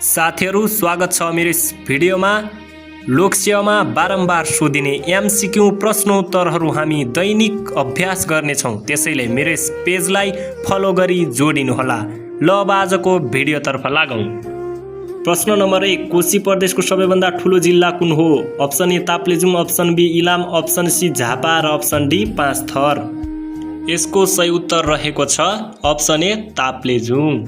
साथीहरू स्वागत छ मेरो यस भिडियोमा। लोकसेवामा बारम्बार सोधिने एमसीक्यू प्रश्नोत्तरहरू हामी दैनिक अभ्यास गर्नेछौँ, त्यसैले मेरो यस पेजलाई फलो गरी जोडिनुहोला। ल अब आजको भिडियोतर्फ लागौँ। प्रश्न नम्बर 1, कोशी प्रदेशको सबैभन्दा ठुलो जिल्ला कुन हो? Option A Taplejung, option B Ilam, option C Jhapa र अप्सन डी पाँचथर। यसको सही उत्तर रहेको छ अप्सन ए ताप्लेजुङ।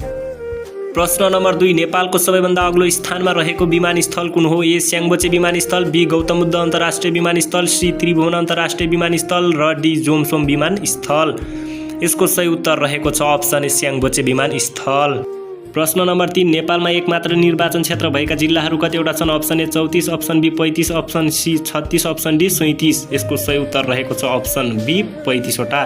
प्रश्न नम्बर 2, नेपालको सबैभन्दा अग्लो स्थानमा रहेको विमानस्थल कुन हो? ए स्याङ्बोचे विमानस्थल, बी गौतम बुद्ध अन्तर्राष्ट्रिय विमानस्थल, सी त्रिभुवन अन्तर्राष्ट्रिय विमानस्थल र डी जोमसोम विमानस्थल। यसको सही उत्तर रहेको छ अप्सन ए स्याङ्बोचे विमानस्थल। प्रश्न नम्बर 3, नेपालमा एक मात्र निर्वाचन क्षेत्र भएका जिल्लाहरू कतिवटा छन्? Option A 34, option B 35, option C 36, option D 37। यसको सही उत्तर रहेको छ अप्सन बी 35 वटा।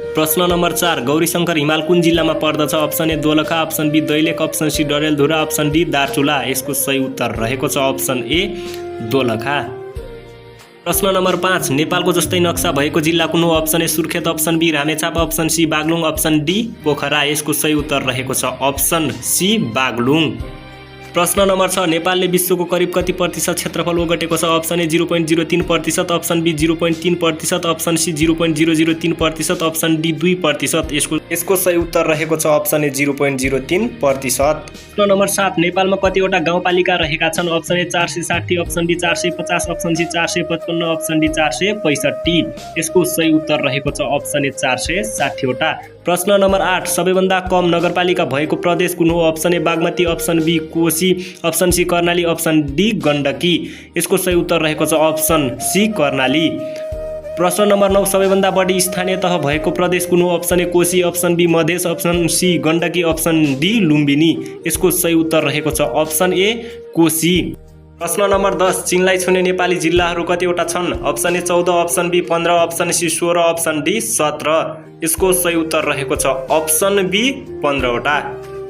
प्रश्न नम्बर 4, गौरीशङ्कर हिमाल कुन जिल्लामा पर्दछ? Option A Dolakha, option B Dailekh, option C Dadeldhura, option D Darchula. यसको सही उत्तर रहेको छ अप्सन ए दोलखा। प्रश्न नम्बर 5, नेपालको जस्तै नक्सा भएको जिल्ला कुन हो? Option A Surkhet, option B Ramechhap, option C Baglung, option D Pokhara. यसको सही उत्तर रहेको छ अप्सन सी बागलुङ। प्रश्न नम्बर 6, नेपालले विश्वको करिब कति प्रतिशत क्षेत्रफल ओगटेको छ? Option A 0.03%, option B 0.3%, option C 0.003%, option D 2%। यसको सही उत्तर रहेको छ अप्सन ए 0.03%। प्रश्न नम्बर 7, नेपालमा कतिवटा गाउँपालिका रहेका छन्? Option A 460, option B 450, option C 455, option D 465। यसको सही उत्तर रहेको छ अप्सन ए 460 वटा। प्रश्न नम्बर 8, सबैभन्दा कम नगरपालिका भएको प्रदेश कुन हो? Option A Bagmati, option B Koshi, option C Karnali, option D Gandaki. यसको सही उत्तर रहेको छ अप्सन सी कर्णाली। प्रश्न नम्बर 9, सबैभन्दा बढी स्थानीय तह भएको प्रदेश कुन हो? Option A Koshi, option B Madhesh, option C Gandaki, option D Lumbini. यसको सही उत्तर रहेको छ अप्सन ए कोशी। प्रश्न नम्बर 10, चीनलाई छुने नेपाली जिल्लाहरू कतिवटा छन्? Option A 14, option B 15, option C 16, option D 17। यसको सही उत्तर रहेको छ अप्सन बी 15 वटा।